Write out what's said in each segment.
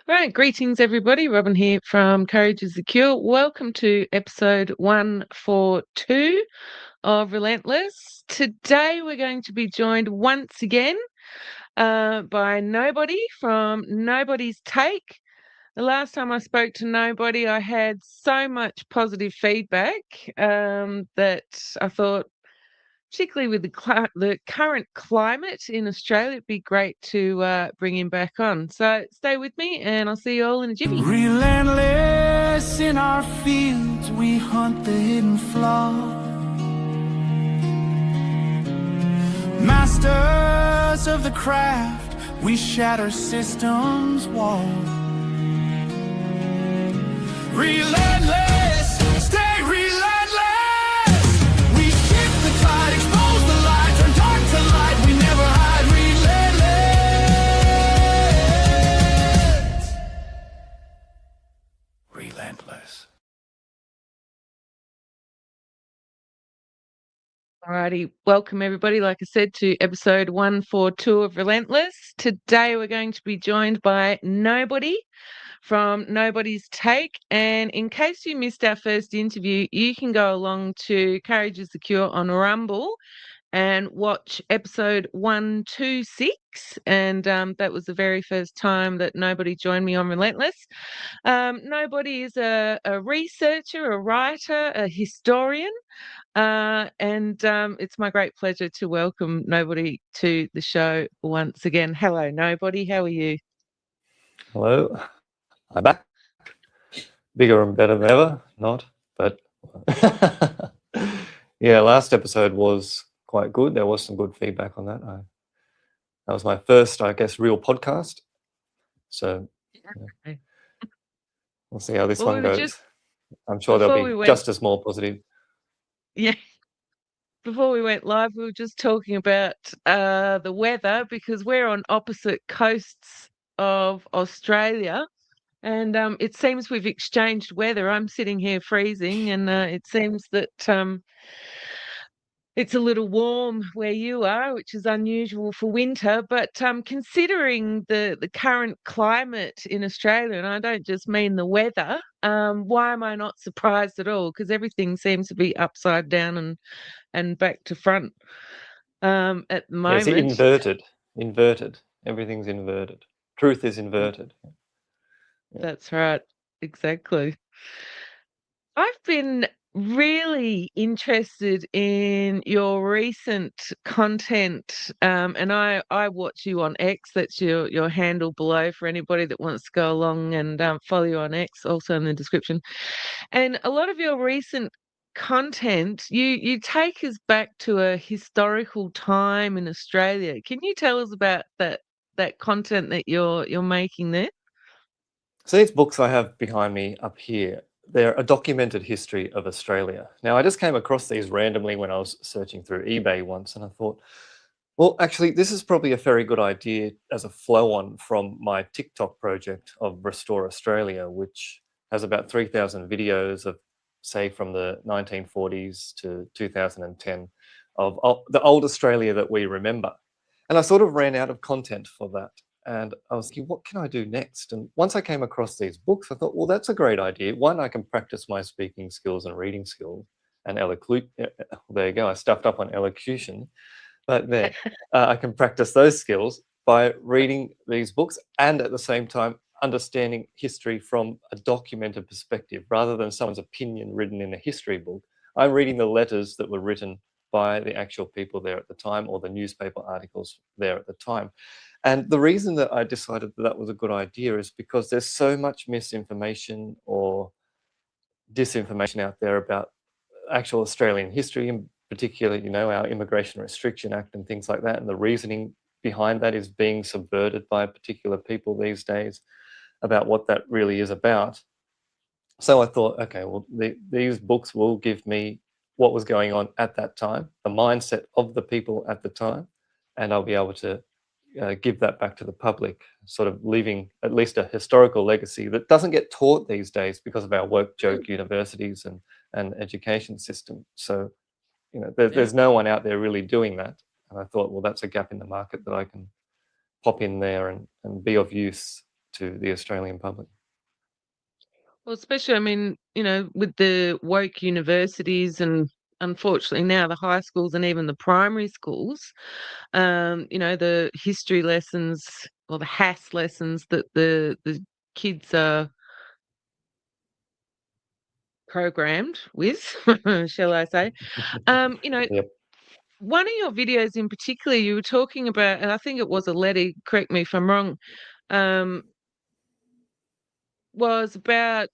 Right, greetings everybody. Robin here from Courage is the Cure. Welcome to episode 142 of Relentless. Today we're going to be joined once again by Nobody from Nobody's Take. The last time I spoke to Nobody, I had so much positive feedback that I thought, particularly with the current climate in Australia, it'd be great to bring him back on. So stay with me and I'll see you all in a jiffy. Relentless in our fields, we hunt the hidden flaw. Masters of the craft, we shatter systems' walls. Relentless, stay relentless. We shift the tide, expose the light, turn dark to light, we never hide. Relentless. Relentless. Alrighty, welcome everybody, like I said, to episode 142 of Relentless. Today we're going to be joined by Nobody from Nobody's Take, and in case you missed our first interview, you can go along to Courage is the Cure on Rumble and watch episode 126, and that was the very first time that Nobody joined me on Relentless. Nobody is a researcher, a writer, a historian, and it's my great pleasure to welcome Nobody to the show once again. Hello, Nobody. How are you? Hello, I'm back. Bigger and better than ever. Not, but yeah, last episode was quite good. There was some good feedback on that. That was my first, I guess, real podcast. So yeah, we'll see how this one goes. I'm sure there'll be just as more positive. Yeah. Before we went live, we were just talking about the weather because we're on opposite coasts of Australia. And it seems we've exchanged weather. I'm sitting here freezing, and it seems that it's a little warm where you are, which is unusual for winter. But considering the current climate in Australia, and I don't just mean the weather, why am I not surprised at all? Because everything seems to be upside down and back to front at the moment. Yeah, it's inverted. Everything's inverted. Truth is inverted. Yeah. That's right. Exactly. I've been really interested in your recent content, and I watch you on X. That's your handle below for anybody that wants to go along and follow you on X, also in the description. And a lot of your recent content, you take us back to a historical time in Australia. Can you tell us about that content that you're making there? So these books I have behind me up here, they're a documented history of Australia. Now, I just came across these randomly when I was searching through eBay once, and I thought, well, actually, this is probably a very good idea as a flow-on from my TikTok project of Restore Australia, which has about 3,000 videos of, say, from the 1940s to 2010 of the old Australia that we remember. And I sort of ran out of content for that. And I was thinking, what can I do next? And once I came across these books, I thought, well, that's a great idea. One, I can practice my speaking skills and reading skills and there you go. I stuffed up on elocution, but there, I can practice those skills by reading these books and at the same time understanding history from a documented perspective rather than someone's opinion written in a history book. I'm reading the letters that were written by the actual people there at the time or the newspaper articles there at the time. And the reason that I decided that that was a good idea is because there's so much misinformation or disinformation out there about actual Australian history, in particular, you know, our Immigration Restriction Act and things like that. And the reasoning behind that is being subverted by particular people these days about what that really is about. So I thought, okay, well, these books will give me what was going on at that time, the mindset of the people at the time, and I'll be able to give that back to the public, sort of leaving at least a historical legacy that doesn't get taught these days because of our woke joke universities and education system. So, you know, there's no one out there really doing that. And I thought, well, that's a gap in the market that I can pop in there and be of use to the Australian public. Well, especially, I mean, with the woke universities and unfortunately now the high schools and even the primary schools, the history lessons or the HAS lessons that the kids are programmed with, shall I say. Um, you know, Yep. one of your videos in particular, you were talking about, and I think it was a letter, correct me if I'm wrong, um, was about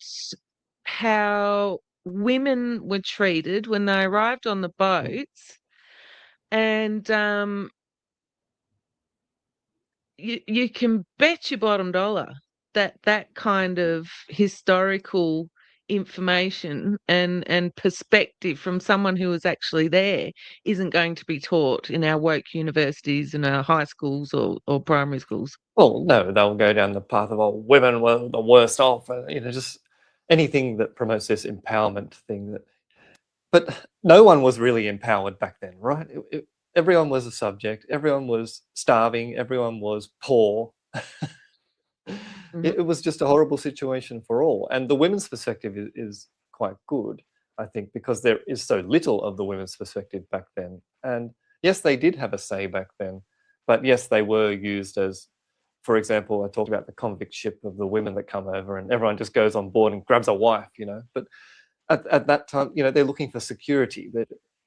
how women were treated when they arrived on the boats, and you can bet your bottom dollar that that kind of historical information and perspective from someone who was actually there isn't going to be taught in our woke universities and our high schools or primary schools. Well, no, they'll go down the path of, oh, women were the worst off, just anything that promotes this empowerment thing. But no one was really empowered back then, right? Everyone was a subject. Everyone was starving. Everyone was poor. Mhm. It was just a horrible situation for all. And the women's perspective is quite good, I think, because there is so little of the women's perspective back then. And yes, they did have a say back then, but yes, they were used as, for example, I talked about the convict ship of the women that come over and everyone just goes on board and grabs a wife, But at that time, they're looking for security.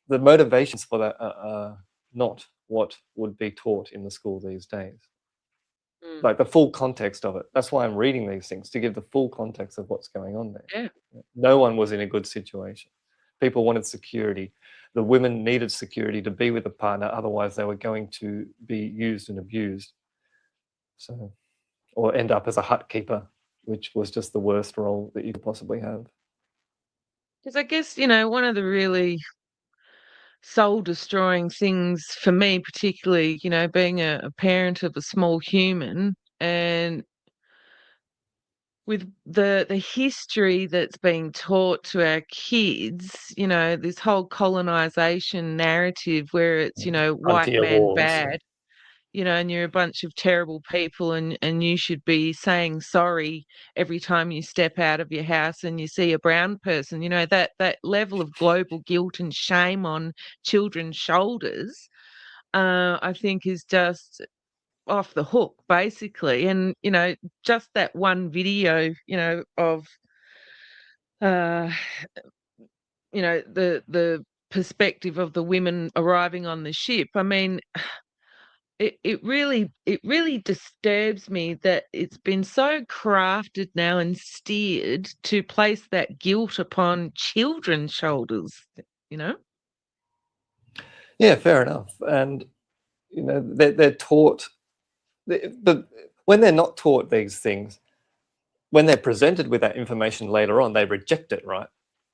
The motivations for that are not what would be taught in the school these days, Mm. like the full context of it. That's why I'm reading these things, to give the full context of what's going on there. Yeah. No one was in a good situation. People wanted security. The women needed security to be with a partner, otherwise they were going to be used and abused. So, or end up as a hut keeper, which was just the worst role that you could possibly have. Because I guess, one of the really soul destroying things for me, particularly, being a parent of a small human and with the history that's being taught to our kids, this whole colonization narrative where it's, white Frontier man wars. bad, and you're a bunch of terrible people and you should be saying sorry every time you step out of your house and you see a brown person, that level of global guilt and shame on children's shoulders, I think is just off the hook basically. And just that one video of uh the perspective of the women arriving on the ship. I mean, it really disturbs me that it's been so crafted now and steered to place that guilt upon children's shoulders, you know? Yeah, fair enough. And they're taught, but when they're not taught these things, when they're presented with that information later on, they reject it, right?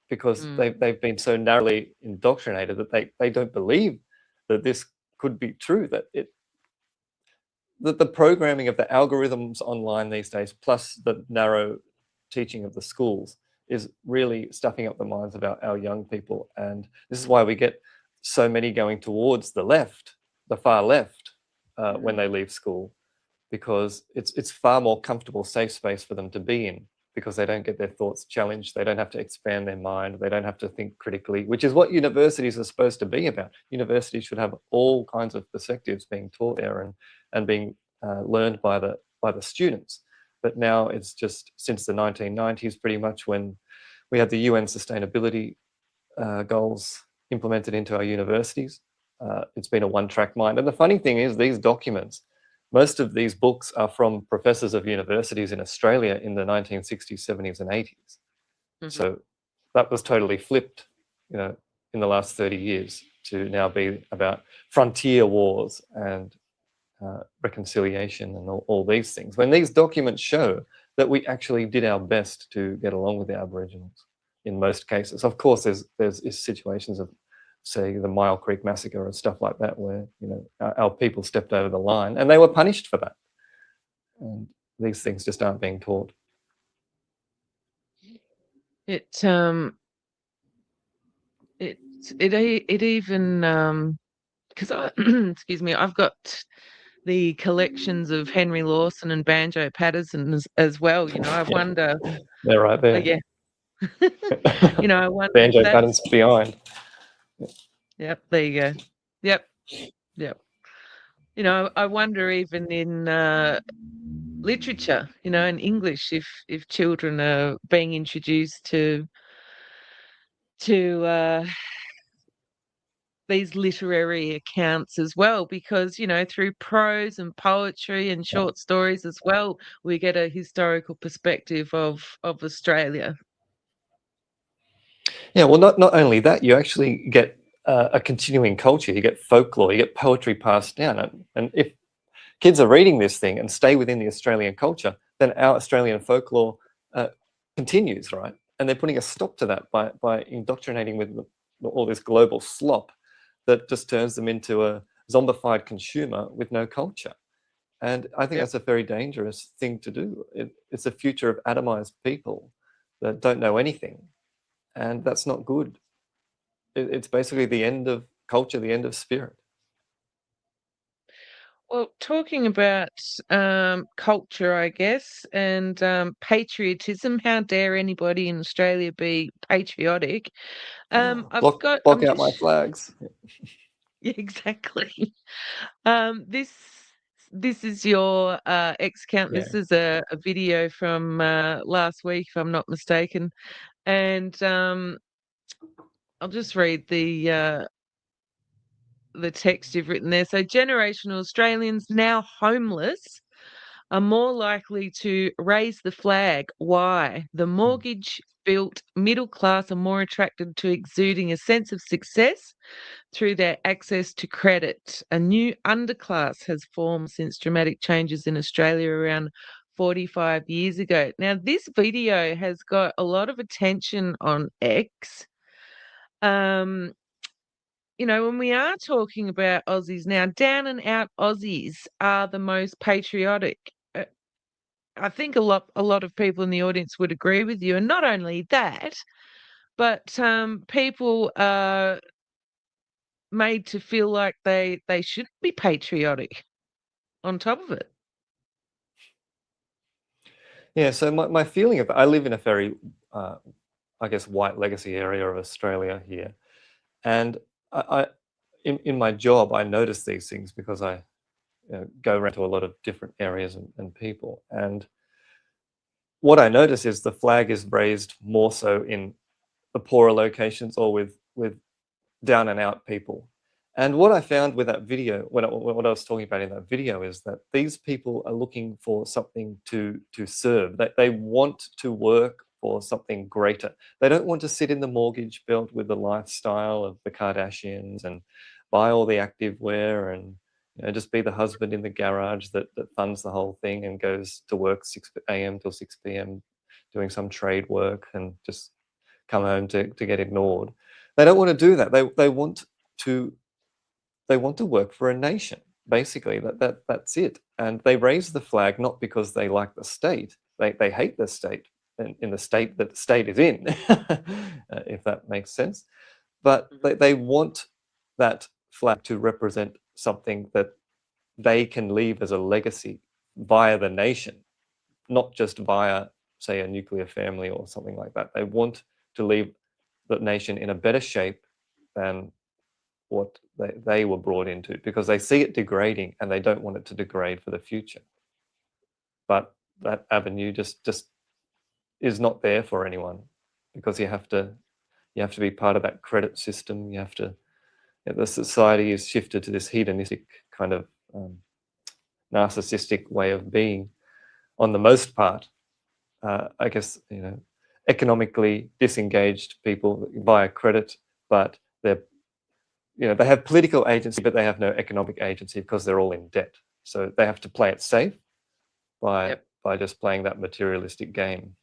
Because Mm. they've been so narrowly indoctrinated that they don't believe that this could be true, that the programming of the algorithms online these days, plus the narrow teaching of the schools, is really stuffing up the minds of our young people. And this is why we get so many going towards the left, the far left, when they leave school, because it's far more comfortable, safe space for them to be in, because they don't get their thoughts challenged. They don't have to expand their mind. They don't have to think critically, which is what universities are supposed to be about. Universities should have all kinds of perspectives being taught there and being learned by the students. But now it's just since the 1990s, pretty much, when we had the UN sustainability goals implemented into our universities. It's been a one-track mind. And the funny thing is, these documents, most of these books are from professors of universities in Australia in the 1960s, 70s, and 80s. Mhm. So that was totally flipped, in the last 30 years to now be about frontier wars and reconciliation and all these things. When these documents show that we actually did our best to get along with the Aboriginals in most cases. Of course, there's situations of, say, the Mile Creek Massacre or stuff like that, where our people stepped over the line and they were punished for that. And these things just aren't being taught. It it even, 'cause I excuse me, I've got the collections of Henry Lawson and Banjo Patterson as well. I Yeah, wonder. they're right there. Yeah, I wonder if Banjo that's. patterns behind. Yep, there you go. Yep, yep. I wonder even in literature, in English, if children are being introduced to these literary accounts as well, because through prose and poetry and short stories as well, we get a historical perspective of Australia. Yeah, well, not only that, you actually get a continuing culture. You get folklore, you get poetry passed down, and if kids are reading this thing and stay within the Australian culture, then our Australian folklore continues, right? And they're putting a stop to that by indoctrinating with all this global slop that just turns them into a zombified consumer with no culture. And I think Yep. that's a very dangerous thing to do. It's a future of atomized people that don't know anything, and that's not good. It's basically the end of culture, the end of spirit. Well, talking about culture, I guess, and patriotism, how dare anybody in Australia be patriotic? Block I'm out my just, flags. yeah, exactly. This is your ex count. Yeah. This is a video from last week, if I'm not mistaken, and I'll just read the text you've written there. So, generational Australians now homeless are more likely to raise the flag. Why? The mortgage built middle class are more attracted to exuding a sense of success through their access to credit. A new underclass has formed since dramatic changes in Australia around 45 years ago. Now, this video has got a lot of attention on X. Um, when we are talking about Aussies now, down and out Aussies are the most patriotic. I think a lot of people in the audience would agree with you, and not only that, but people are made to feel like they should be patriotic on top of it. Yeah, so my feeling of I live in a very, I guess, white legacy area of Australia here, and I in my job I notice these things because I go around to a lot of different areas and people, and what I notice is the flag is raised more so in the poorer locations or with down and out people. And what I found with that video, what I was talking about in that video, is that these people are looking for something to serve. They want to work for something greater. They don't want to sit in the mortgage belt with the lifestyle of the Kardashians and buy all the active wear and just be the husband in the garage that funds the whole thing and goes to work 6 a.m. till 6 p.m. doing some trade work and just come home to get ignored. They don't want to do that. To they want to work for a nation. Basically, that's it. And they raise the flag not because they like the state. They hate the state in the state that the state is in, if that makes sense. But they want that flag to represent something that they can leave as a legacy via the nation, not just via, say, a nuclear family or something like that. They want to leave the nation in a better shape than what they were brought into because they see it degrading and they don't want it to degrade for the future. But that avenue just is not there for anyone because you have to be part of that credit system. The society is shifted to this hedonistic kind of narcissistic way of being on the most part. I guess economically disengaged people via credit, but they have political agency, but they have no economic agency because they're all in debt. So they have to play it safe by just playing that materialistic game.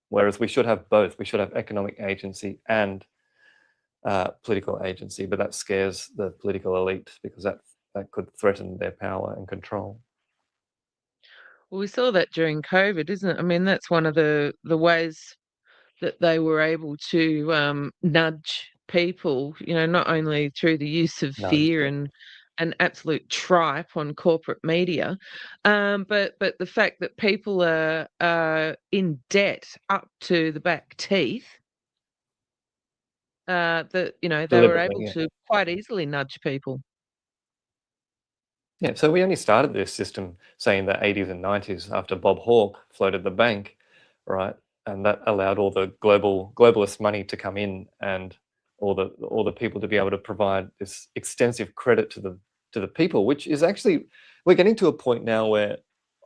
Whereas we should have both. We should have economic agency and political agency, but that scares the political elite because that could threaten their power and control. Well, we saw that during COVID, isn't it? I mean, that's one of the ways that they were able to nudge people, not only through the use of No, fear and an absolute tripe on corporate media. But the fact that people are in debt up to the back teeth, that they were deliberately. able Yeah. to quite easily nudge people. Yeah, so we only started this system, say, in the 80s and 90s after Bob Hawke floated the bank, right? And that allowed all the globalist money to come in, and all the people to be able to provide this extensive credit to the people, which is actually, we're getting to a point now where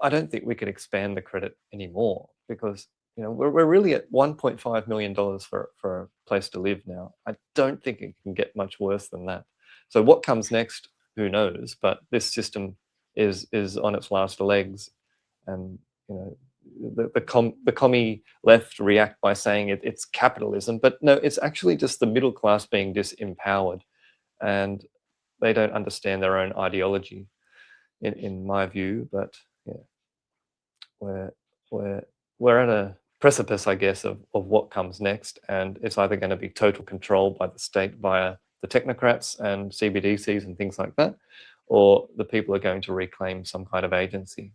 I don't think we can expand the credit anymore, because we're really at $1.5 million for a place to live now. I don't think it can get much worse than that. So what comes next, who knows? But this system is on its last legs, and the commie left react by saying it's capitalism, but no, it's actually just the middle class being disempowered, and they don't understand their own ideology, in my view. But yeah, we're we're we're at a precipice, I guess, of what comes next, and it's either going to be total control by the state via the technocrats and CBDCs and things like that, or the people are going to reclaim some kind of agency.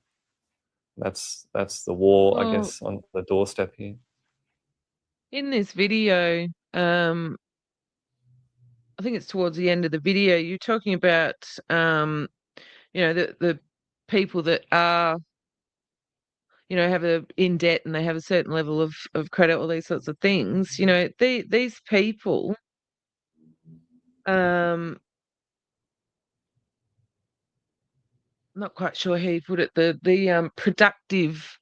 That's the war, I Well, guess, on the doorstep here. in this video, I think it's towards the end of the video, you're talking about, the people that are, have in debt and they have a certain level of credit, all these sorts of things. These people, um, not quite sure how you put it, the productive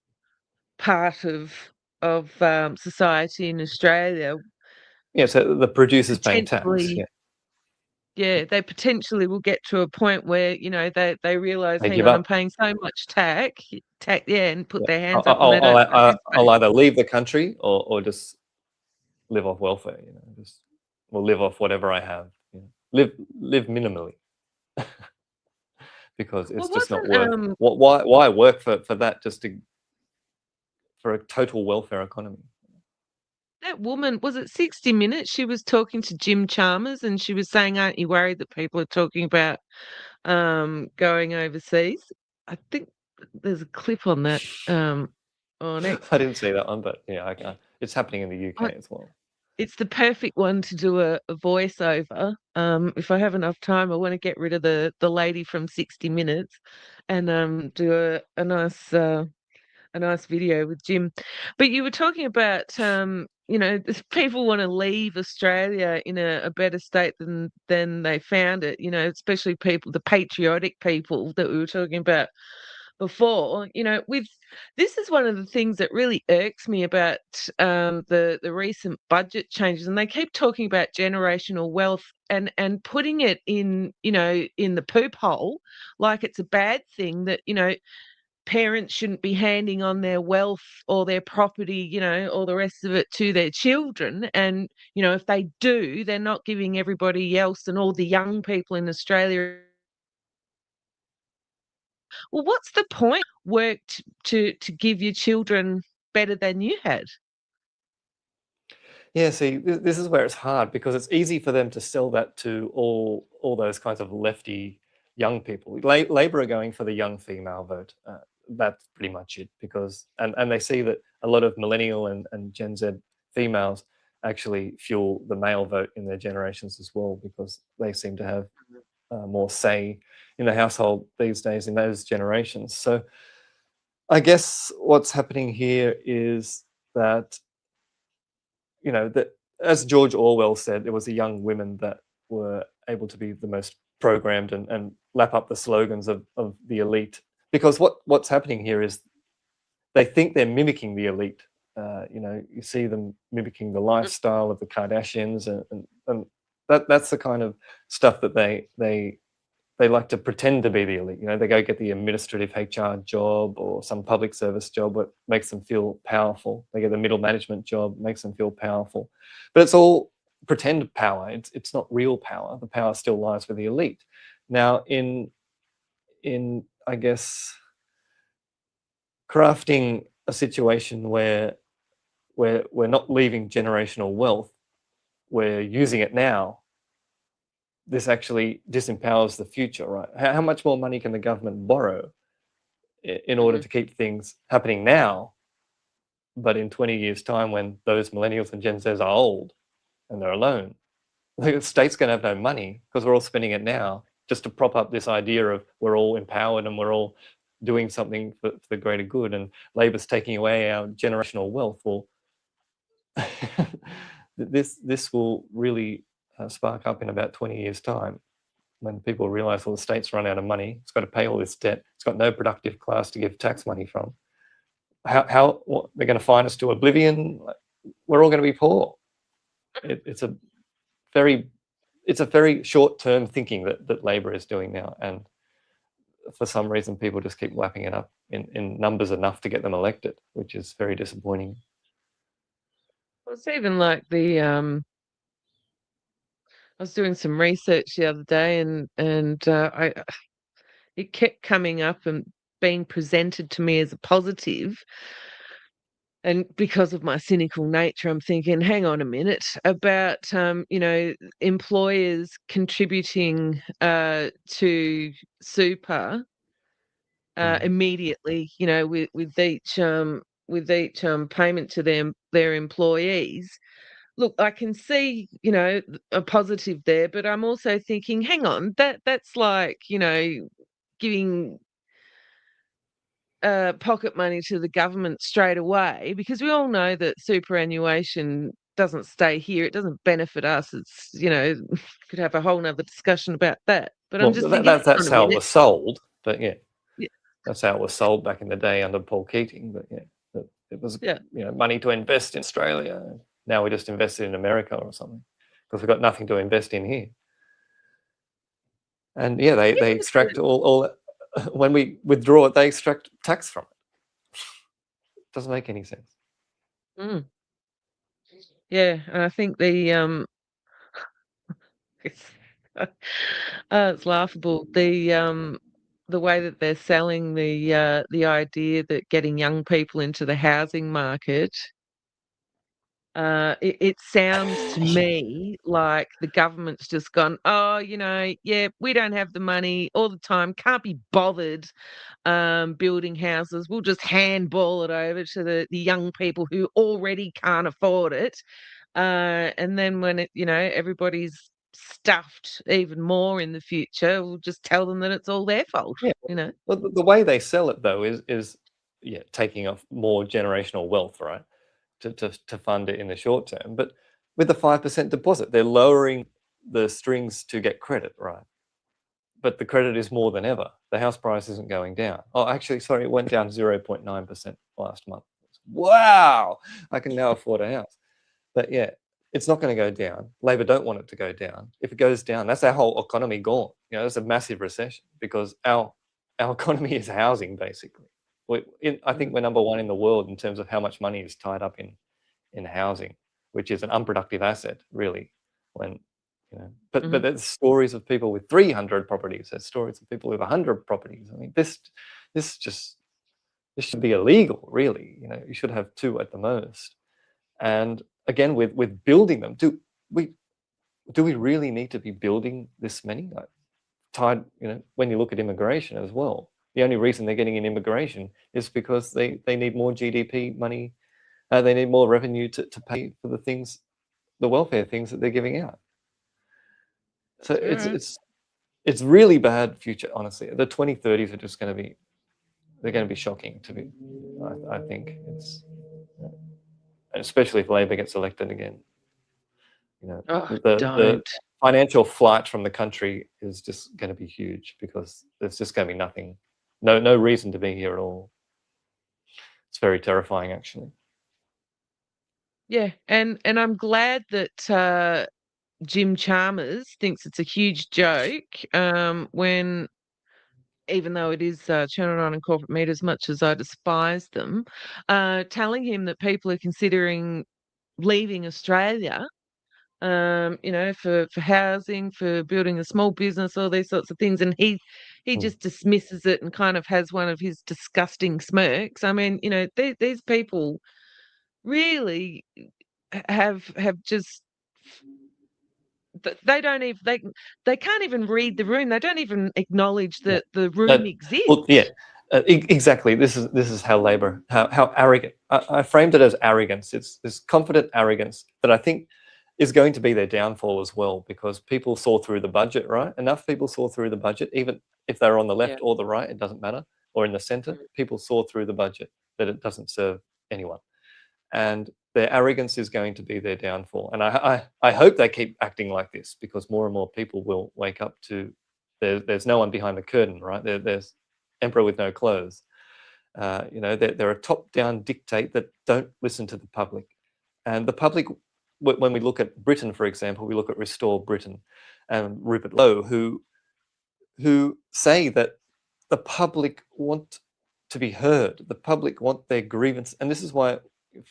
part of society in Australia Yeah, so the producers paying tax. potentially, Yeah, yeah, they potentially will get to a point where, they realise, they "Hang give on, I'm up. paying so much tax, yeah, and put Yeah, their hands up and they don't I'll participate." either leave the country, or just live off welfare. Just will live off whatever I have. Live minimally, because it's Well, just not wasn't, worth. Why work for that, just for a total welfare economy? that woman, was it 60 Minutes? She was talking to Jim Chalmers and she was saying, "Aren't you worried that people are talking about, going overseas?" I think there's a clip on that, on X. I didn't see that one, but yeah, it's happening in the I UK as well. It's the perfect one to do a voiceover. If I have enough time, I wanna get rid of the lady from 60 Minutes and, do a nice video with Jim. But you were talking about, people wanna leave Australia in a better state than they found it, especially people, the patriotic people that we were talking about before. With This is one of the things that really irks me about, the recent budget changes, and they keep talking about generational wealth and putting it in the poop hole, like it's a bad thing that, parents shouldn't be handing on their wealth or their property, all the rest of it to their children. And, if they do, they're not giving everybody else and all the young people in Australia. Well, what's the point? Worked to give your children better than you had. Yeah, see, this is where it's hard, because it's easy for them to sell that to all those kinds of lefty young people. Labor are going for the young female vote. That's pretty much it, because and they see that a lot of millennial and Gen Z females actually fuel the male vote in their generations as well, because they seem to have more say in the household these days in those generations. So I guess what's happening here is that, that, as George Orwell said, there was the young women that were able to be the most programmed and lap up the slogans of the elite. Because what's happening here is they think they're mimicking the elite. You see them mimicking the lifestyle of the Kardashians, and that's the kind of stuff that they like to pretend to be the elite. They go get the administrative HR job or some public service job that makes them feel powerful. They get the middle management job, makes them feel powerful. But it's all pretend power. It's not real power. The power still lies with the elite. Now, in I guess, crafting a situation where we're not leaving generational wealth, we're using it now this actually disempowers the future, right? How much more money can the government borrow in order to keep things happening now, but in 20 years' time, when those millennials and Gen Zs are old and they're alone, the state's going to have no money because we're all spending it now just to prop up this idea of we're all empowered and we're all doing something for the greater good, and Labor's taking away our generational wealth. Well, this will really spark up in about 20 years' time, when people realize, well, the state's run out of money, it's got to pay all this debt, it's got no productive class to give tax money from. What, they're going to fine us to oblivion? We're all going to be poor. It's a very short-term thinking that Labor is doing now, and for some reason people just keep lapping it up in numbers enough to get them elected, which is very disappointing. Well, it's even like I was doing some research the other day, and it kept coming up and being presented to me as a positive. And because of my cynical nature, I'm thinking, hang on a minute, about employers contributing to super immediately, with each payment to their employees. Look, I can see, a positive there, but I'm also thinking, hang on, that's like, giving pocket money to the government straight away, because we all know that superannuation doesn't stay here. It doesn't benefit us. It's, could have a whole nother discussion about that. But I'm just thinking, hang that's on a how it minute. was sold. But yeah, Yeah. that's how it was sold back in the day under Paul Keating. But yeah, it was money to invest in Australia. Now we just invested in America or something because we've got nothing to invest in here. And yeah, they extract all when we withdraw it, they extract tax from it. Doesn't make any sense. Mm. Yeah, and I think it's, it's laughable, the way that they're selling the idea that getting young people into the housing market. It sounds to me like the government's just gone, oh, yeah, we don't have the money all the time, can't be bothered building houses. We'll just handball it over to the young people who already can't afford it. And then when everybody's stuffed even more in the future, we'll just tell them that it's all their fault. Yeah. Well, the way they sell it though is taking off more generational wealth, right? To fund it in the short term. But with the 5% deposit, they're lowering the strings to get credit, right? But the credit is more than ever. The house price isn't going down. Oh, actually, sorry, it went down 0.9% last month. Wow, I can now afford a house. But yeah, it's not going to go down. Labor don't want it to go down. If it goes down, that's our whole economy gone. It's a massive recession because our economy is housing, basically. I think we're number one in the world in terms of how much money is tied up in housing, which is an unproductive asset, really. But there's stories of people with 300 properties. There's stories of people with 100 properties. I mean, this should be illegal, really. You should have 2 at the most. And again, with building them, do we really need to be building this many? Tied, when you look at immigration as well, the only reason they're getting in immigration is because they need more GDP money. They need more revenue to pay for the welfare things that they're giving out. So it's really bad future, honestly. The 2030s are just going to be shocking to me. I think especially if Labor gets elected again. The financial flight from the country is just going to be huge because there's just going to be nothing, no reason to be here at all. It's very terrifying, actually. Yeah, and I'm glad that Jim Chalmers thinks it's a huge joke when, even though it is Channel 9 and corporate media, as much as I despise them, telling him that people are considering leaving Australia, for housing, for building a small business, all these sorts of things, and he just dismisses it and kind of has one of his disgusting smirks. I mean, these people really have just they don't even they can't even read the room. They don't even acknowledge Yeah. that the room Well, exists. yeah, exactly. This is how Labor, how arrogant. I framed it as arrogance. It's this confident arrogance that I think is going to be their downfall as well, because people saw through the budget, right? Enough people saw through the budget, even if they're on the left Yeah. or the right, it doesn't matter, or in the center. People saw through the budget that it doesn't serve anyone, and their arrogance is going to be their downfall. And I hope they keep acting like this, because more and more people will wake up to there's no one behind the curtain, right? There's emperor with no clothes. They're a top-down dictate that don't listen to the public. And the public, when we look at Britain, for example, we look at Restore Britain and Rupert Lowe, who say that the public want to be heard. The public want their grievance. And this is why,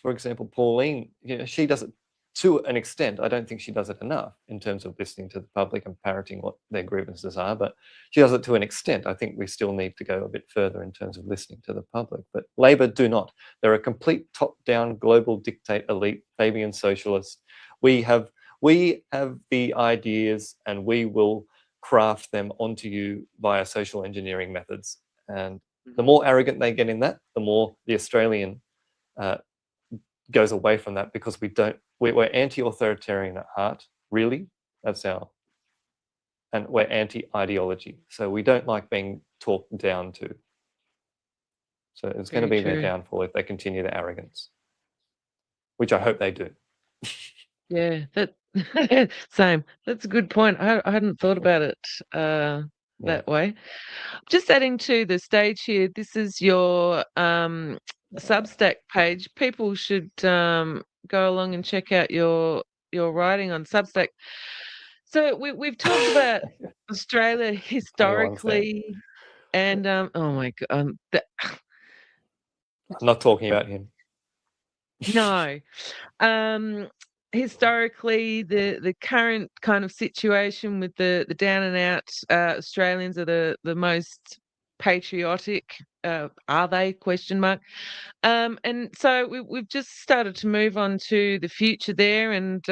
for example, Pauline, she does it to an extent. I don't think she does it enough in terms of listening to the public and parroting what their grievances are, but she does it to an extent. I think we still need to go a bit further in terms of listening to the public. But Labor do not. They're a complete top-down global dictate elite, Fabian socialist. We have the ideas, and we will craft them onto you via social engineering methods. And the more arrogant they get in that, the more the Australian goes away from that, because we're anti-authoritarian at heart, really. That's and we're anti-ideology. So we don't like being talked down to. So it's going to be their downfall if they continue their arrogance, which I hope they do. Yeah, that same. That's a good point. I hadn't thought about it that way. Just adding to the stage here, this is your Substack page. People should go along and check out your writing on Substack. So we've talked about Australia historically, and oh my god, I'm not talking about him. no. Historically, the current kind of situation with the down and out Australians are the most patriotic. Are they? Question mark. And so we've just started to move on to the future there, and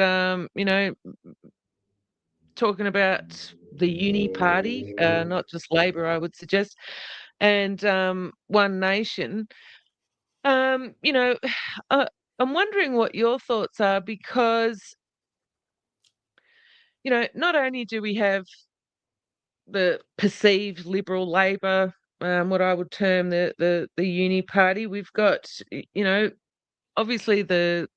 talking about the uni party, not just Labor, I would suggest, and One Nation. You know, I'm wondering what your thoughts are, because not only do we have the perceived Liberal Labor, what I would term the uni party, we've got obviously the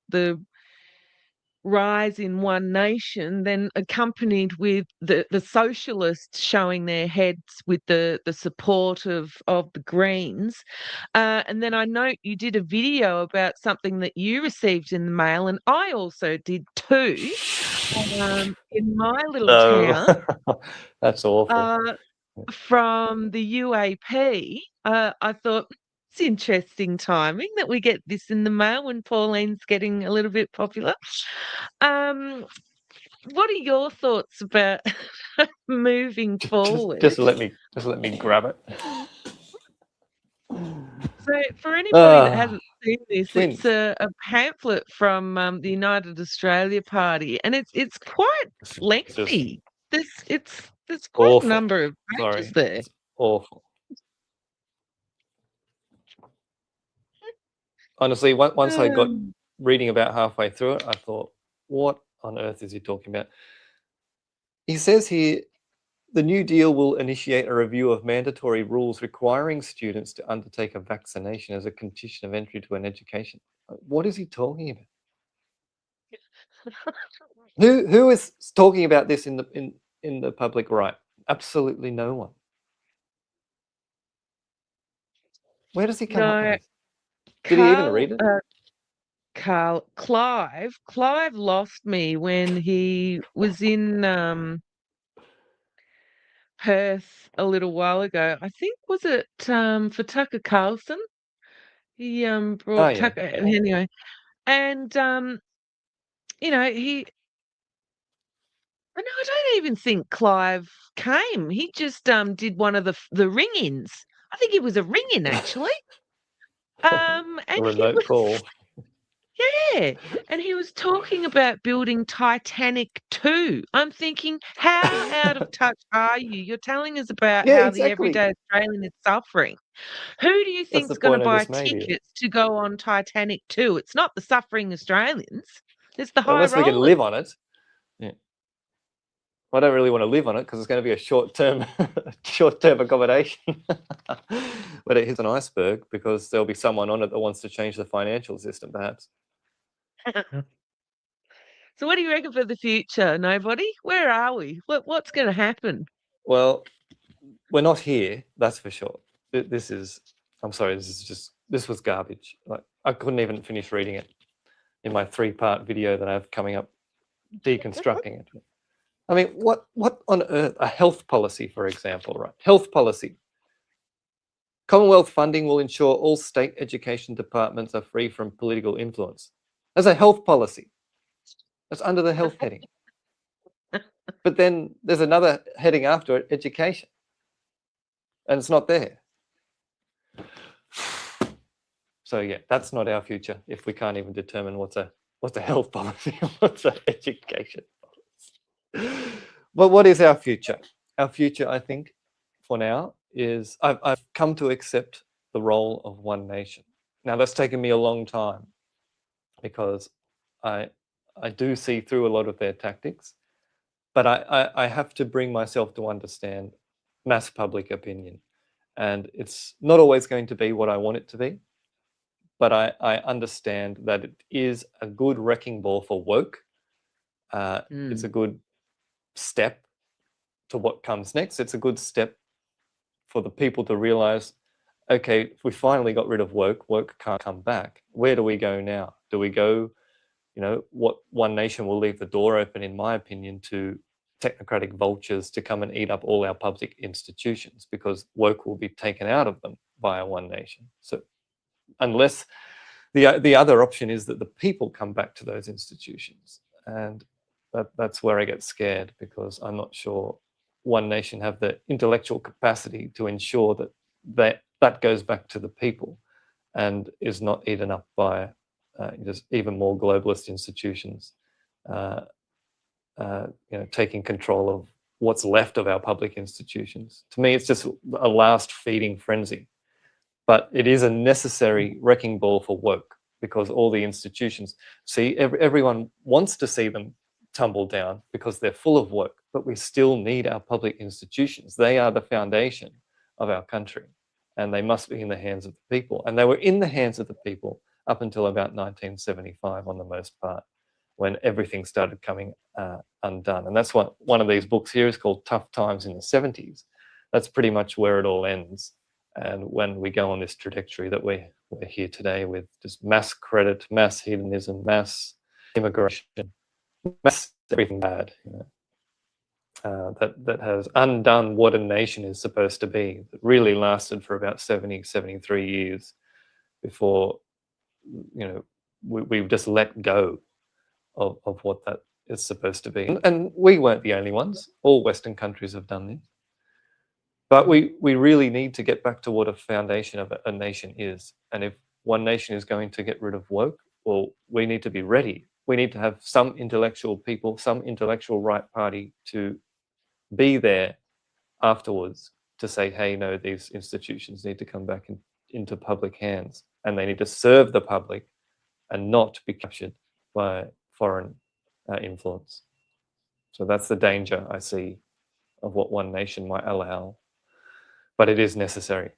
rise in One Nation, then accompanied with the socialists showing their heads with the support of the Greens. And then I note you did a video about something that you received in the mail, and I also did too, in my little town. That's awful. From the UAP. I thought, it's interesting timing that we get this in the mail when Pauline's getting a little bit popular. What are your thoughts about moving forward? Just let me grab it. So for anybody that Ah, hasn't seen this, twins. it's a pamphlet from the United Australia Party, and it's quite It's lengthy. There's quite a awful. number of pages there. It's awful. Honestly, once I got reading about halfway through it, I thought, what on earth is he talking about? He says here, the New Deal will initiate a review of mandatory rules requiring students to undertake a vaccination as a condition of entry to an education. What is he talking about? Who is talking about this in the public right? Absolutely no one. Where does he come up with this? Did he even read it? Clive lost me when he was in Perth a little while ago. I think, was it for Tucker Carlson? He brought Tucker anyway, and he. No, I don't even think Clive came. He just did one of the ring-ins. I think it was a ring-in actually. And a remote call. Yeah, and he was talking about building Titanic 2. I'm thinking, how out of touch are you? You're telling us about Yeah, how the exactly. everyday Australian is suffering. Who do you That's the think's gonna point I buy just made here. tickets to go on Titanic 2? It's not the suffering Australians, it's the high Unless we can rollers. live on it. Yeah. I don't really want to live on it because it's going to be a short-term accommodation. But it hits an iceberg because there'll be someone on it that wants to change the financial system, perhaps. So what do you reckon for the future? Nobody? Where are we? What's gonna happen? Well, we're not here, that's for sure. This is, I'm sorry, this was garbage. Like, I couldn't even finish reading it in my 3-part video that I have coming up, deconstructing it. I mean, what on earth? A health policy, for example, right? Health policy. Commonwealth funding will ensure all state education departments are free from political influence. That's a health policy. That's under the health heading. But then there's another heading after it, education. And it's not there. So yeah, that's not our future if we can't even determine what's a health policy and what's an education policy. But what is our future? Our future, I think, for now, is I've come to accept the role of one nation. Now that's taken me a long time because I do see through a lot of their tactics, but I have to bring myself to understand mass public opinion. And it's not always going to be what I want it to be, but I understand that it is a good wrecking ball for woke. It's a good step to what comes next. It's a good step for the people to realize, okay, if we finally got rid of woke can't come back. Where do we go now? Do we go, what one nation will leave the door open, in my opinion, to technocratic vultures to come and eat up all our public institutions because woke will be taken out of them via one nation. So unless the other option is that the people come back to those institutions, and that's where I get scared because I'm not sure one nation have the intellectual capacity to ensure that goes back to the people and is not eaten up by just even more globalist institutions taking control of what's left of our public institutions. To me, it's just a last feeding frenzy. But it is a necessary wrecking ball for woke because all the institutions, see, everyone wants to see them tumble down because they're full of woke, but we still need our public institutions. They are the foundation of our country and they must be in the hands of the people. And they were in the hands of the people up until about 1975 on the most part, when everything started coming undone. And that's what one of these books here is called Tough Times in the 70s. That's pretty much where it all ends. And when we go on this trajectory that we're here today with just mass credit, mass hedonism, mass immigration, mass everything bad, that has undone what a nation is supposed to be. It really lasted for about 70, 73 years before, we've just let go of what that is supposed to be. And we weren't the only ones. All Western countries have done this. But we really need to get back to what a foundation of a nation is. And if one nation is going to get rid of woke, well, we need to be ready. We need to have some intellectual people, some intellectual right party to be there afterwards to say, hey, no, these institutions need to come back into public hands and they need to serve the public and not be captured by foreign influence. So that's the danger I see of what one nation might allow. But it is necessary.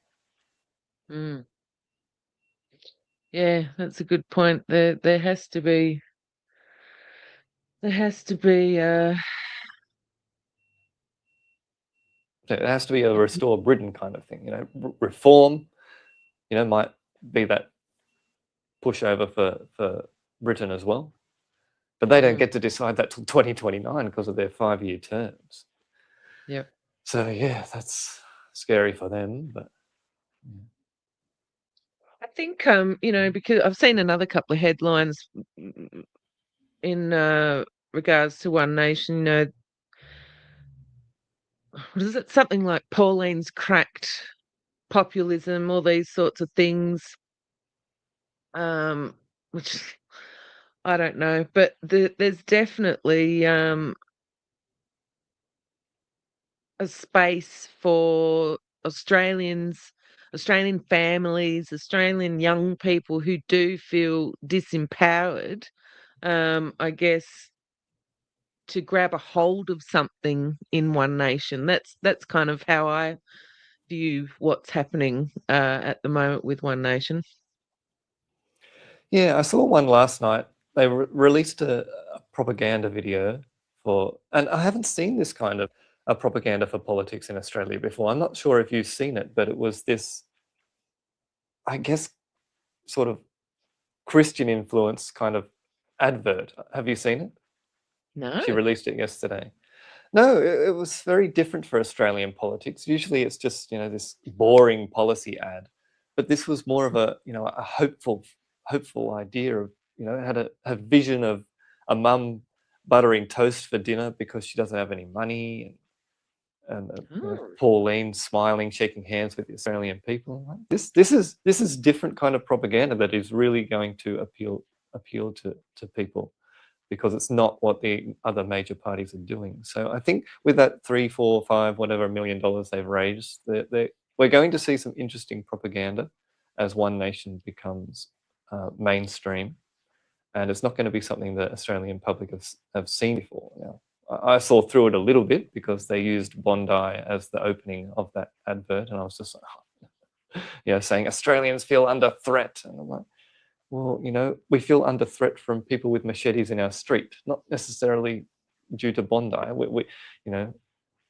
Yeah, that's a good point. There has to be It has to be a restore Britain kind of thing, reform, might be that pushover for Britain as well. But they don't get to decide that till 2029 because of their 5-year terms. Yep. So yeah, that's scary for them, but I think because I've seen another couple of headlines in regards to One Nation, what is it? Something like Pauline's cracked populism, all these sorts of things. Which I don't know, but there's definitely a space for Australian families, Australian young people who do feel disempowered, I guess, to grab a hold of something in One Nation. That's kind of how I view what's happening at the moment with One Nation. Yeah, I saw one last night. They released a propaganda video and I haven't seen this kind of a propaganda for politics in Australia before. I'm not sure if you've seen it, but it was this, I guess, sort of Christian influence kind of advert. Have you seen it? No. She released it yesterday. No, it was very different for Australian politics. Usually it's just, this boring policy ad. But this was more of a hopeful idea of, it had a vision of a mum buttering toast for dinner because she doesn't have any money, and Pauline smiling, shaking hands with the Australian people. Like, this is different kind of propaganda that is really going to appeal to people, because it's not what the other major parties are doing. So I think with that 3, 4, 5, whatever $1 million they've raised, we're going to see some interesting propaganda as One Nation becomes mainstream. And it's not going to be something that Australian public have seen before. Now, I saw through it a little bit because they used Bondi as the opening of that advert. And I was just like, saying Australians feel under threat. And I'm like, well, we feel under threat from people with machetes in our street, not necessarily due to Bondi.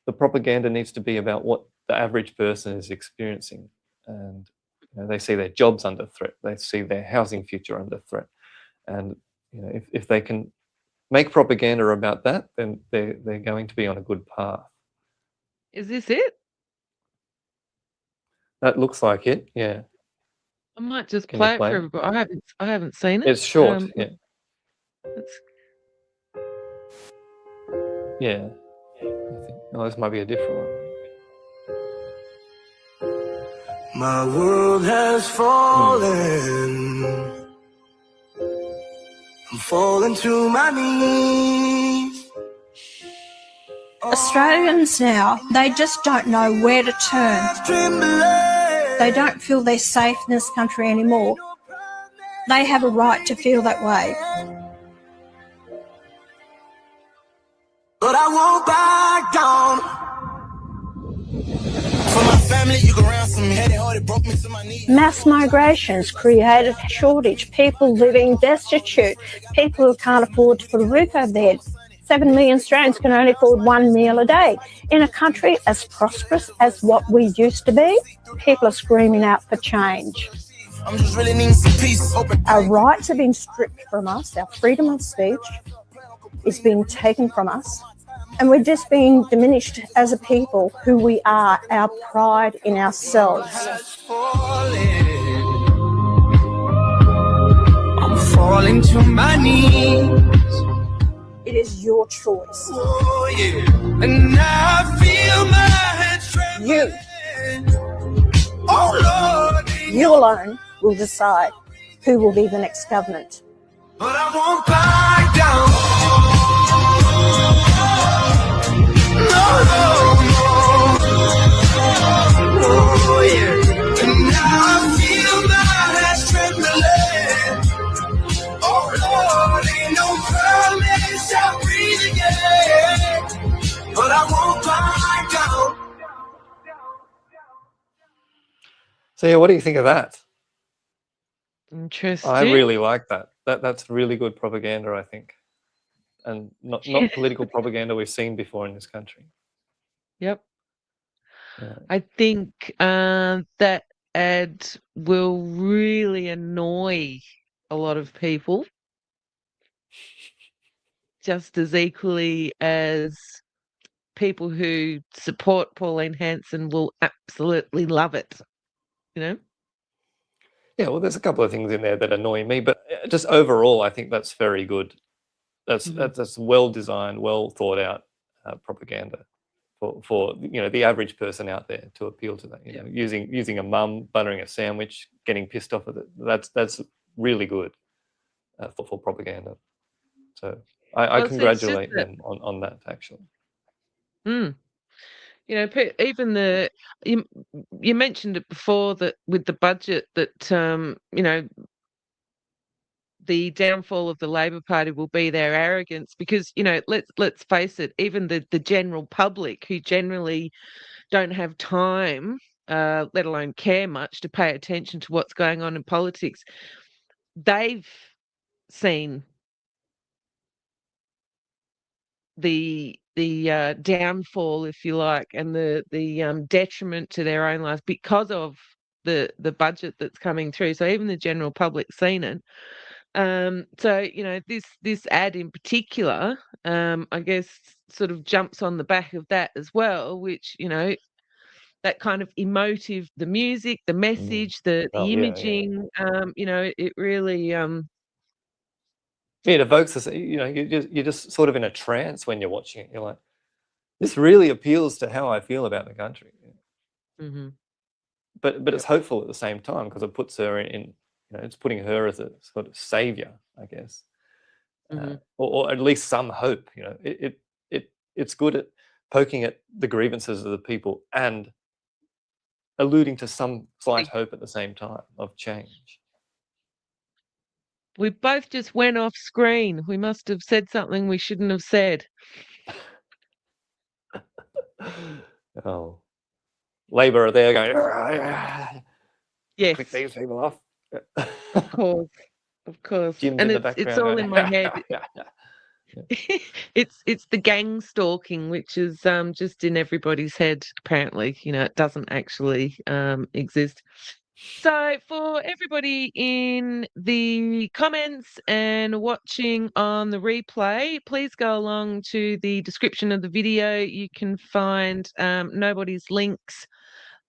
The propaganda needs to be about what the average person is experiencing. And they see their jobs under threat. They see their housing future under threat. And if they can make propaganda about that, then they're going to be on a good path. Is this it? That looks like it, yeah. I might just Can you play it play for it? everybody. I haven't seen it. It's short, yeah. Let's... Yeah. I think, this might be a different one. My world has fallen. I'm falling to my knees. Australians now, they just don't know where to turn. They don't feel they're safe in this country anymore. They have a right to feel that way. But I won't back down. For my family, you can ransom me. Had it hard, it broke me to my knees. Mass migrations created a shortage, people living destitute, people who can't afford to put a roof over their head. 7 million Australians can only afford one meal a day. In a country as prosperous as what we used to be, people are screaming out for change. I'm just really needing some peace. Our rights have been stripped from us, our freedom of speech is being taken from us, and we're just being diminished as a people who we are, our pride in ourselves. I'm falling to my knees. It is your choice. Oh, yeah. And I feel my head trembling. Oh, Lord. You alone will decide who will be the next government. But I won't back down. No, no, no. Oh, yeah. And now I feel my head trembling. Oh, Lord, ain't no promise I'll breathe again. But I won't back down. So yeah, what do you think of that? Interesting. I really like that. That's really good propaganda, I think, and not political propaganda we've seen before in this country. Yep. Yeah. I think that ad will really annoy a lot of people, just as equally as people who support Pauline Hanson will absolutely love it. Yeah, well, there's a couple of things in there that annoy me, but just overall, I think that's very good. That's well designed, well thought out propaganda for the average person out there to appeal to that. Using a mum buttering a sandwich, getting pissed off with it. That's really good. for propaganda. So I Well, see, it's just congratulate that, them on that, actually. you know, even you mentioned it before that with the budget that, you know, the downfall of the Labor Party will be their arrogance because, you know, let's face it, even the general public who generally don't have time, let alone care much to pay attention to what's going on in politics, they've seen the downfall, if you like, and the detriment to their own lives because of the budget that's coming through. So even the general public's seen it. So you know, this ad in particular, I guess, sort of jumps on the back of that as well, which, you know, that kind of emotive, the music, the message, the Oh, yeah, yeah. imaging, you know, it really, It evokes us. You know, you're just sort of in a trance when you're watching it. You're like, this really appeals to how I feel about the country. mhm, But yep, it's hopeful at the same time because it puts her in, you know, it's putting her as a sort of savior, I guess, mhm. or at least some hope. You know, it's good at poking at the grievances of the people and alluding to some slight hope at the same time of change. We both just went off screen. We must have said something we shouldn't have said. Oh, Labor are there going, Yes, click these people off. of course, of course. Jim's And in the it's background all going, in my head. It's the gang stalking, which is just in everybody's head, apparently. You know, it doesn't actually exist. So, for everybody in the comments and watching on the replay, please go along to the description of the video. You can find Nobody's links.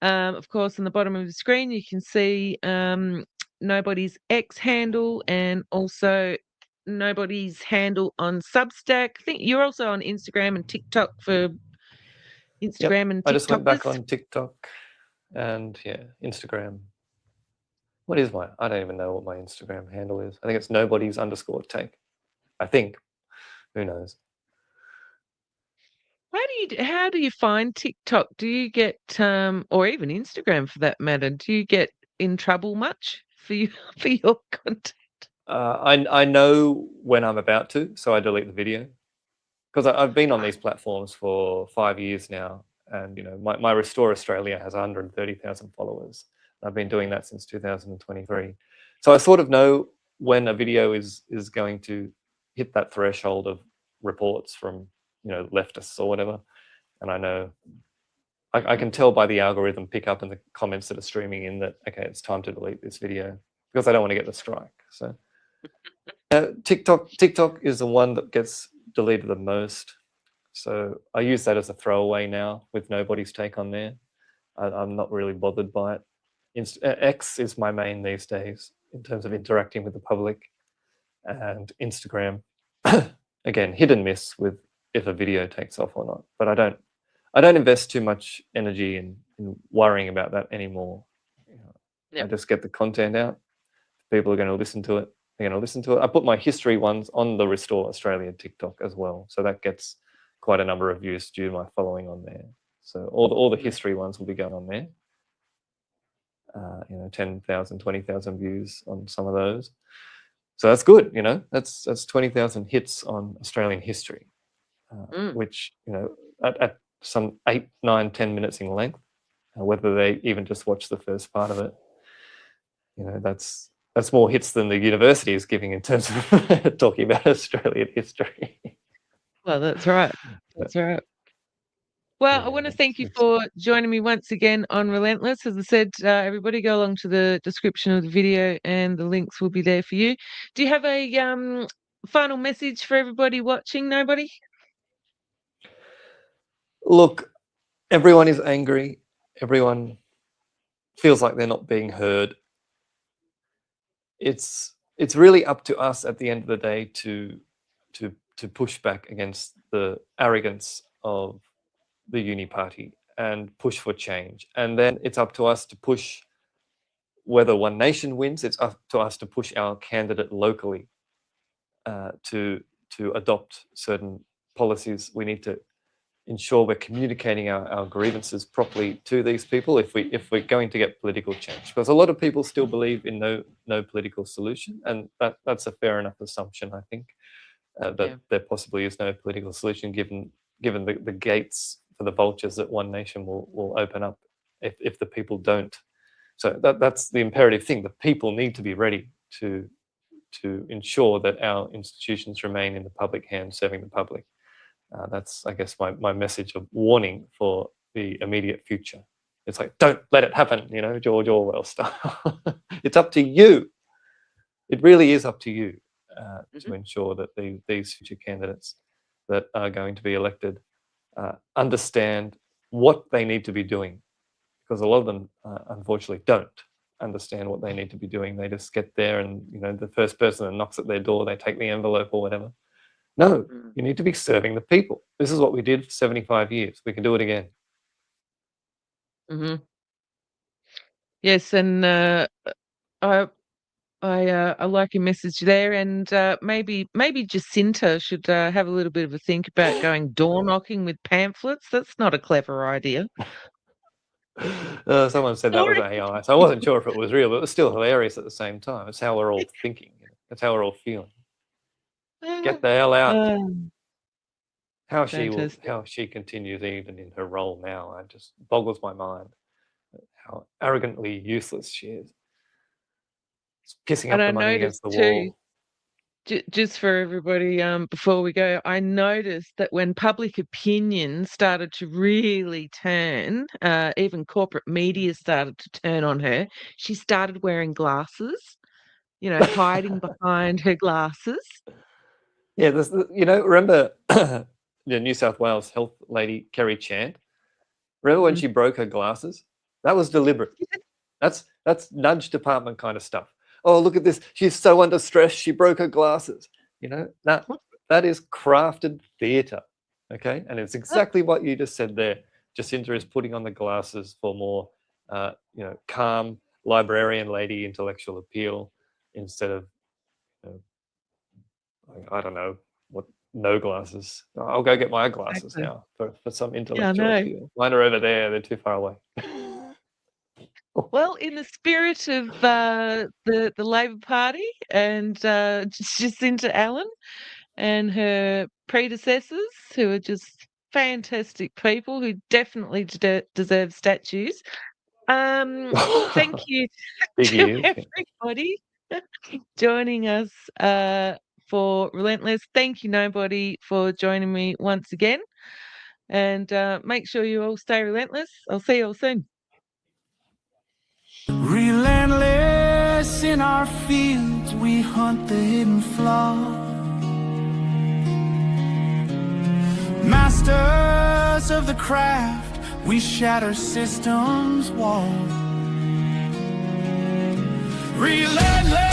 Of course, on the bottom of the screen, you can see Nobody's X handle and also Nobody's handle on Substack. I think you're also on Instagram and TikTok for Yep, Instagram and I just went back TikTokers. on TikTok and yeah, Instagram. What is my? I don't even know what my Instagram handle is. I think it's nobody's_take. I think. Who knows? How do you find TikTok? Do you get or even Instagram for that matter? Do you get in trouble much for for your content? I know when I'm about to, so I delete the video because I've been on these platforms for 5 years now, and you know my Restore Australia has 130,000 followers. I've been doing that since 2023, so I sort of know when a video is going to hit that threshold of reports from, you know, leftists or whatever, and I know I can tell by the algorithm pick up in the comments that are streaming in that okay, it's time to delete this video because I don't want to get the strike. So TikTok is the one that gets deleted the most. So I use that as a throwaway now with Nobody's Take on there. I'm not really bothered by it. X is my main these days in terms of interacting with the public, and Instagram, again, hit and miss with if a video takes off or not. But I don't invest too much energy in worrying about that anymore. You know, Yep. I just get the content out. People are going to listen to it. They're going to listen to it. I put my history ones on the Restore Australia TikTok as well, so that gets quite a number of views due to my following on there. So all the history ones will be going on there. You know, 10,000, 20,000 views on some of those. So that's good. You know, that's 20,000 hits on Australian history, which, you know, at some 8, 9, 10 minutes in length, whether they even just watch the first part of it, you know, that's more hits than the university is giving in terms of talking about Australian history. Well, that's right. That's right. Well, I want to thank you for joining me once again on Relentless. As I said, everybody go along to the description of the video and the links will be there for you. Do you have a final message for everybody watching? Nobody? Look, everyone is angry. Everyone feels like they're not being heard. It's really up to us at the end of the day to push back against the arrogance of the uni party and push for change. And then it's up to us to push whether One Nation wins. It's up to us to push our candidate locally to adopt certain policies. We need to ensure we're communicating our grievances properly to these people if we're going to get political change, because a lot of people still believe in no political solution, and that's a fair enough assumption, I think, that there possibly is no political solution given the gates for the vultures that one nation will open up if the people don't. So that's the imperative thing. The people need to be ready to ensure that our institutions remain in the public hands, serving the public. That's, I guess, my message of warning for the immediate future. It's like, don't let it happen, George Orwell style. It's up to you. It really is up to you to ensure that these future candidates that are going to be elected understand what they need to be doing, because a lot of them, unfortunately, don't understand what they need to be doing. They just get there and, the first person that knocks at their door, they take the envelope or whatever. No, you need to be serving the people. This is what we did for 75 years. We can do it again. Yes, and I like your message there, and maybe Jacinta should have a little bit of a think about going door knocking with pamphlets. That's not a clever idea. Someone said that was AI, so I wasn't sure if it was real, but it was still hilarious at the same time. It's how we're all thinking. That's how we're all feeling. Get the hell out. How she continues even in her role now, it just boggles my mind. How arrogantly useless she is. It's pissing up the money against the wall. Just for everybody, before we go, I noticed that when public opinion started to really turn, even corporate media started to turn on her, she started wearing glasses, hiding behind her glasses. Yeah, remember the New South Wales health lady, Kerry Chant? Remember when she broke her glasses? That was deliberate. That's nudge department kind of stuff. Oh, look at this. She's so under stress. She broke her glasses. That is crafted theatre, okay? And it's exactly what you just said there. Jacinta is putting on the glasses for more, calm, librarian lady intellectual appeal instead of, I don't know, no glasses. I'll go get my glasses now for some intellectual appeal. Mine are over there. They're too far away. Well, in the spirit of the Labor Party and Jacinta Allen and her predecessors, who are just fantastic people who definitely deserve statues. Thank you to everybody joining us for Relentless. Thank you, Nobody, for joining me once again. And make sure you all stay relentless. I'll see you all soon. Relentless in our fields, we hunt the hidden flaw. Masters of the craft, we shatter systems' walls. Relentless.